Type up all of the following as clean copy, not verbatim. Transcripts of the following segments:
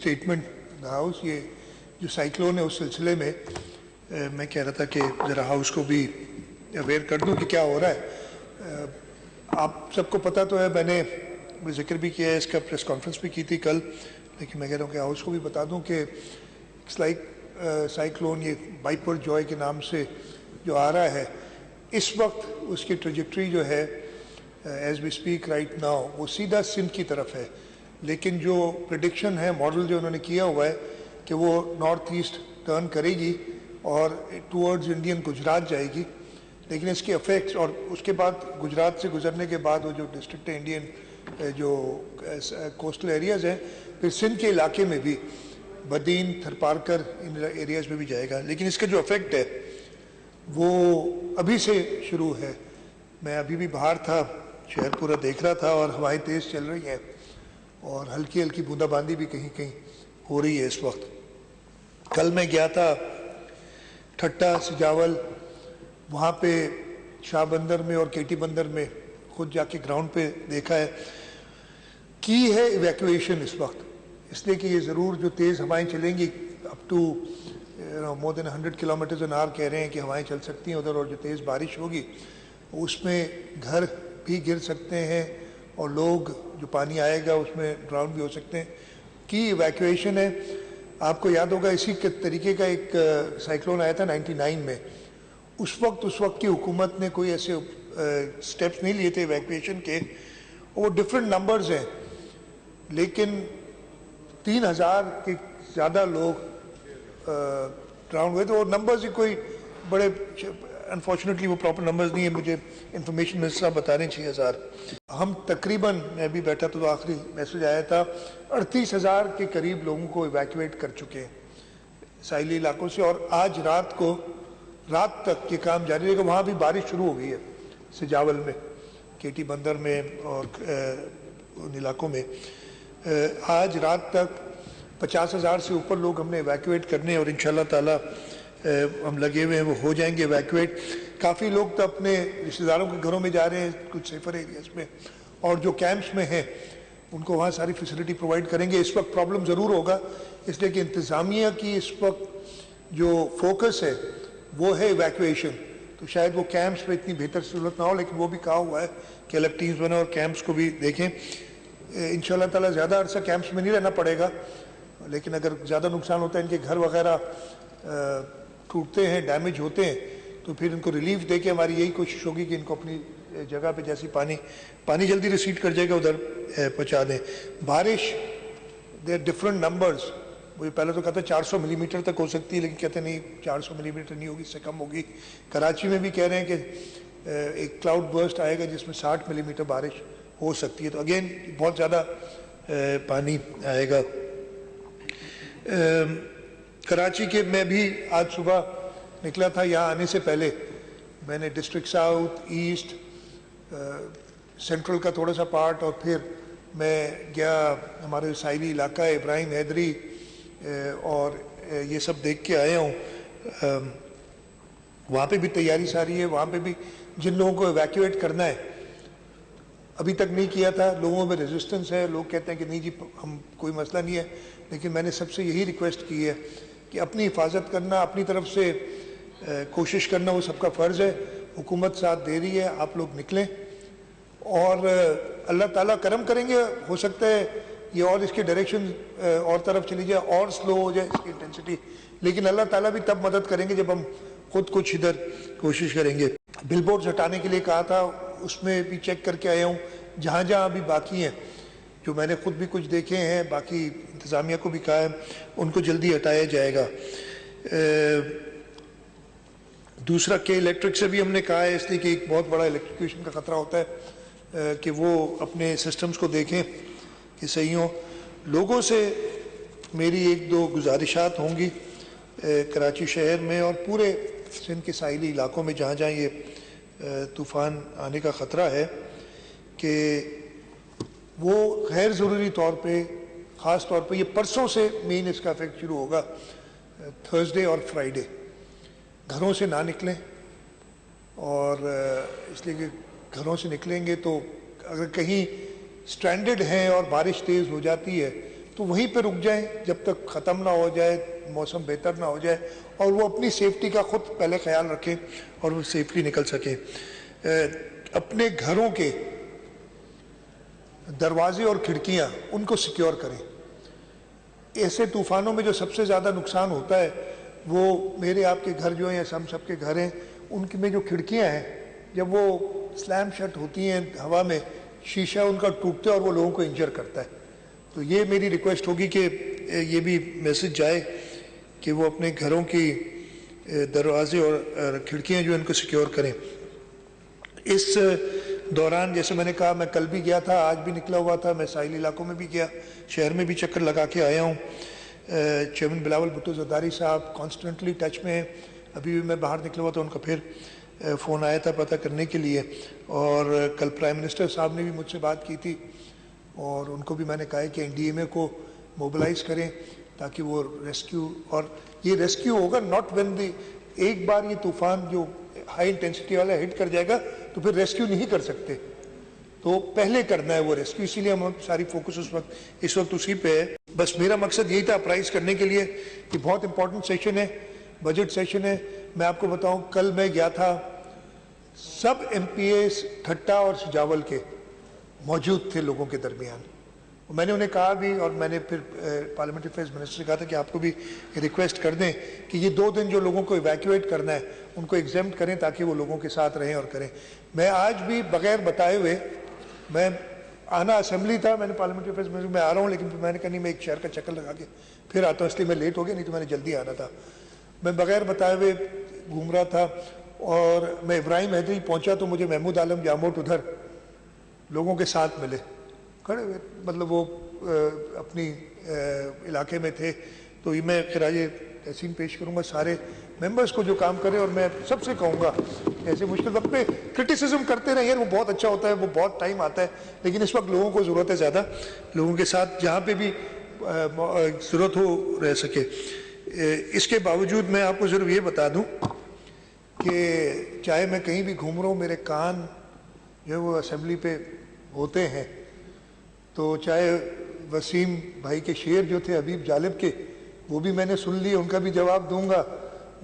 statement in the house. ये जो cyclone है उस सिलसिले में मैं कह रहा था कि ज़रा हाउस को भी अवेयर कर दूं कि क्या हो रहा है। आप सबको पता तो है, मैंने जिक्र भी किया है, इसका प्रेस कॉन्फ्रेंस भी की थी कल, लेकिन मैं कह रहा हूँ कि हाउस को भी बता दूं कि इट्स लाइक साइक्लोन ये बाइपर जॉय के नाम से जो आ रहा है, इस वक्त उसकी ट्रेजेक्ट्री जो है as we speak right now वो सीधा सिंध की तरफ है, लेकिन जो प्रेडिक्शन है, मॉडल जो उन्होंने किया हुआ है कि वो नॉर्थ ईस्ट टर्न करेगी और टूवर्ड्स इंडियन गुजरात जाएगी, लेकिन इसके इफेक्ट्स और उसके बाद गुजरात से गुजरने के बाद वो जो डिस्ट्रिक्ट है इंडियन जो कोस्टल एरियाज़ हैं, फिर सिंध के इलाके में भी बदीन थरपारकर इन एरियाज़ में भी जाएगा, लेकिन इसका जो इफेक्ट है वो अभी से शुरू है। मैं अभी भी बाहर था, शहर पूरा देख रहा था और हवाएं तेज़ चल रही हैं और हल्की हल्की बूंदाबांदी भी कहीं कहीं हो रही है इस वक्त। कल मैं गया था ठट्टा सिजावल, वहाँ पे शाह बंदर में और केटी बंदर में खुद जाके ग्राउंड पे देखा है की है इवैक्यूएशन इस वक्त, इसलिए कि ये ज़रूर जो तेज़ हवाएं चलेंगी up to more than 100 kilometre an hour कह रहे हैं कि हवाएं चल सकती हैं उधर, और जो तेज़ बारिश होगी उसमें घर भी गिर सकते हैं और लोग जो पानी आएगा उसमें ड्राउन भी हो सकते हैं। की इवैक्यूएशन है, आपको याद होगा इसी के तरीके का एक साइक्लोन आया था 99 में, उस वक्त की हुकूमत ने कोई ऐसे स्टेप्स नहीं लिए थे इवैक्यूएशन के, और वो डिफरेंट नंबर्स हैं, लेकिन 3000 के ज़्यादा लोग ड्राउन हुए थे, और नंबर्स ही कोई बड़े अनफॉर्चुनेटली वो प्रॉपर नंबर्स नहीं है, मुझे इंफॉर्मेशन मिनिस्टर साहब बता रहे हैं 6000। हम तकरीबन, मैं भी बैठा तो आखिरी मैसेज आया था, 38,000 के करीब लोगों को इवैक्यूएट कर चुके हैं साहिली इलाकों से, और आज रात तक ये काम जारी रहेगा। वहाँ भी बारिश शुरू हो गई है सिजावल में, केटी बंदर में और उन इलाकों में। आज रात तक 50,000 से ऊपर लोग हमने इवैक्यूएट करने, और इंशाल्लाह ताला हम लगे हुए हैं वो हो जाएंगे इवैक्यूएट। काफ़ी लोग तो अपने रिश्तेदारों के घरों में जा रहे हैं कुछ सेफर एरियाज में, और जो कैंप्स में हैं उनको वहाँ सारी फैसिलिटी प्रोवाइड करेंगे। इस वक्त प्रॉब्लम ज़रूर होगा, इसलिए कि इंतज़ामिया की इस वक्त जो फोकस है वो है इवैक्यूएशन, तो शायद वो कैंप्स पे इतनी बेहतर सहूलत ना हो, लेकिन वो भी कहा हुआ है कि अलग टीम्स बने और कैंप्स को भी देखें। इंशाल्लाह ताला ज़्यादा अरसा कैंप्स में नहीं रहना पड़ेगा, लेकिन अगर ज़्यादा नुकसान होता है, इनके घर वगैरह टूटते हैं, डैमेज होते हैं, तो फिर इनको रिलीफ दे के हमारी यही कोशिश होगी कि इनको अपनी जगह पे जैसी पानी जल्दी रिसीड कर जाएगा उधर पहुँचा दें। बारिश देर डिफरेंट नंबर्स, मुझे पहले तो कहता 400 मिलीमीटर तक हो सकती है, लेकिन कहते नहीं 400 मिलीमीटर नहीं होगी, इससे कम होगी। कराची में भी कह रहे हैं कि एक क्लाउड बर्स्ट आएगा जिसमें 60 मिलीमीटर बारिश हो सकती है, तो अगेन बहुत ज़्यादा पानी आएगा। कराची के मैं भी आज सुबह निकला था, यहाँ आने से पहले मैंने डिस्ट्रिक्ट साउथ, ईस्ट, सेंट्रल का थोड़ा सा पार्ट, और फिर मैं गया हमारे साहिली इलाका है इब्राहिम हैदरी, और ये सब देख के आया हूँ। वहाँ पे भी तैयारी सारी है, वहाँ पे भी जिन लोगों को इवैक्यूएट करना है अभी तक नहीं किया था, लोगों में रेजिस्टेंस है, लोग कहते हैं कि नहीं जी हम कोई मसला नहीं है, लेकिन मैंने सबसे यही रिक्वेस्ट की है कि अपनी हिफाजत करना, अपनी तरफ से कोशिश करना वो सबका फ़र्ज़ है। हुकूमत साथ दे रही है, आप लोग निकलें और अल्लाह ताला करम करेंगे, हो सकता है ये और इसकी डायरेक्शन और तरफ चली जाए और स्लो हो जाए इसकी इंटेंसिटी, लेकिन अल्लाह ताला भी तब मदद करेंगे जब हम खुद कुछ इधर कोशिश करेंगे। बिलबोर्ड्स हटाने के लिए कहा था, उसमें भी चेक करके आया हूँ, जहाँ जहाँ अभी बाकी हैं, जो मैंने खुद भी कुछ देखे हैं, बाकी इंतज़ामिया को भी कहा है, उनको जल्दी हटाया जाएगा। दूसरा के इलेक्ट्रिक से भी हमने कहा है, इसलिए कि एक बहुत बड़ा इलेक्ट्रिफिकेशन का ख़तरा होता है कि वो अपने सिस्टम्स को देखें कि सही हो। लोगों से मेरी एक दो गुजारिशात होंगी कराची शहर में और पूरे सिंध के साहिली इलाकों में जहाँ जहाँ ये तूफ़ान आने का ख़तरा है, कि वो गैर ज़रूरी तौर पे, ख़ास तौर पे ये परसों से मेन इसका इफेक्ट शुरू होगा, थर्सडे और फ्राइडे, घरों से ना निकलें। और इसलिए कि घरों से निकलेंगे तो अगर कहीं स्ट्रैंडेड हैं और बारिश तेज़ हो जाती है تو وہیں پہ رک جائیں جب تک ختم نہ ہو جائے, موسم بہتر نہ ہو جائے, اور وہ اپنی سیفٹی کا خود پہلے خیال رکھیں اور وہ سیفلی نکل سکیں. اپنے گھروں کے دروازے اور کھڑکیاں ان کو سیکیور کریں. ایسے طوفانوں میں جو سب سے زیادہ نقصان ہوتا ہے وہ میرے آپ کے گھر جو ہیں, یا ہم سب کے گھر ہیں, ان میں جو کھڑکیاں ہیں جب وہ سلیم شٹ ہوتی ہیں ہوا میں, شیشہ ان کا ٹوٹتا ہے اور وہ لوگوں کو انجر کرتا ہے. تو یہ میری ریکویسٹ ہوگی کہ یہ بھی میسج جائے کہ وہ اپنے گھروں کی دروازے اور کھڑکیاں جو ان کو سیکیور کریں. اس دوران جیسے میں نے کہا, میں کل بھی گیا تھا, آج بھی نکلا ہوا تھا, میں ساحلی علاقوں میں بھی گیا, شہر میں بھی چکر لگا کے آیا ہوں. چیئرمین بلاول بھٹو زرداری صاحب کانسٹنٹلی ٹچ میں ہیں. ابھی بھی میں باہر نکلا ہوا تھا, ان کا پھر فون آیا تھا پتہ کرنے کے لیے. اور کل پرائم منسٹر صاحب نے بھی مجھ سے بات کی تھی, اور ان کو بھی میں نے کہا ہے کہ NDMA کو موبلائز کریں تاکہ وہ ریسکیو, اور یہ ریسکیو ہوگا ناٹ وین دی, ایک بار یہ طوفان جو ہائی انٹینسٹی والا ہٹ کر جائے گا تو پھر ریسکیو نہیں کر سکتے, تو پہلے کرنا ہے وہ ریسکیو. اسی لیے ہم ساری فوکس اس وقت اسی پہ ہے. بس میرا مقصد یہی تھا اپرائز کرنے کے لیے کہ بہت امپورٹنٹ سیشن ہے, بجٹ سیشن ہے. میں آپ کو بتاؤں, کل میں گیا تھا, سب MPAs ٹھٹا اور سجاول کے موجود تھے لوگوں کے درمیان. میں نے انہیں کہا بھی, اور میں نے پھر پارلیمنٹری افیئرز منسٹر سے کہا تھا کہ آپ کو بھی ریکویسٹ کر دیں کہ یہ 2 دن جو لوگوں کو ایویکویٹ کرنا ہے ان کو ایگزیمپٹ کریں تاکہ وہ لوگوں کے ساتھ رہیں اور کریں. میں آج بھی بغیر بتائے ہوئے, میں آنا اسمبلی تھا, میں نے پارلیمنٹری افیئرز منسٹر میں آ رہا ہوں, لیکن میں نے کہا نہیں میں ایک شہر کا چکر لگا کے پھر آتا ہوں, اس لیے میں لیٹ ہو گیا, نہیں تو میں نے جلدی آنا تھا. میں بغیر بتائے ہوئے گھوم رہا تھا, اور میں ابراہیم حیدری پہنچا تو مجھے محمود عالم جاموٹ ادھر لوگوں کے ساتھ ملے کھڑے ہوئے, مطلب وہ اپنی علاقے میں تھے. تو یہ میں خراج تحسین پیش کروں گا سارے ممبرز کو جو کام کرے, اور میں سب سے کہوں گا ایسے مشکل وقت پہ کرٹیسزم کرتے رہیں, وہ بہت اچھا ہوتا ہے, وہ بہت ٹائم آتا ہے, لیکن اس وقت لوگوں کو ضرورت ہے زیادہ لوگوں کے ساتھ جہاں پہ بھی ضرورت ہو رہ سکے. اس کے باوجود میں آپ کو ضرور یہ بتا دوں کہ چاہے میں کہیں بھی گھوم رہا ہوں, میرے کان جو ہے وہ اسمبلی پہ ہوتے ہیں. تو چاہے وسیم بھائی کے شعر جو تھے حبیب جالب کے, وہ بھی میں نے سن لیے, ان کا بھی جواب دوں گا.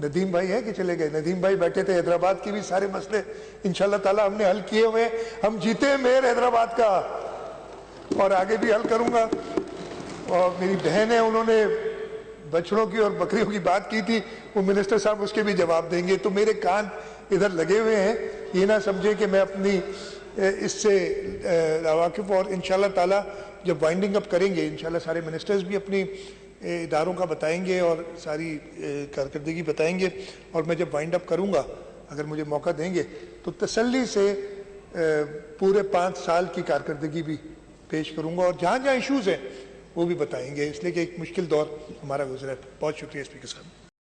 ندیم بھائی ہے کہ چلے گئے, ندیم بھائی بیٹھے تھے, حیدرآباد کی بھی سارے مسئلے انشاءاللہ تعالی ہم نے حل کیے ہوئے ہیں. ہم جیتے ہیں میئر حیدرآباد کا, اور آگے بھی حل کروں گا. اور میری بہن ہے, انہوں نے بچڑوں کی اور بکریوں کی بات کی تھی, وہ منسٹر صاحب اس کے بھی جواب دیں گے. تو میرے کان ادھر لگے ہوئے ہیں, یہ نہ سمجھیں کہ میں اپنی اس سے واقف. اور انشاءاللہ تعالی جب وائنڈنگ اپ کریں گے, انشاءاللہ سارے منسٹرز بھی اپنی اداروں کا بتائیں گے اور ساری کارکردگی بتائیں گے. اور میں جب وائنڈ اپ کروں گا, اگر مجھے موقع دیں گے تو تسلی سے پورے 5 سال کی کارکردگی بھی پیش کروں گا, اور جہاں جہاں ایشوز ہیں وہ بھی بتائیں گے, اس لیے کہ ایک مشکل دور ہمارا گزرا ہے. بہت شکریہ اسپیکر صاحب.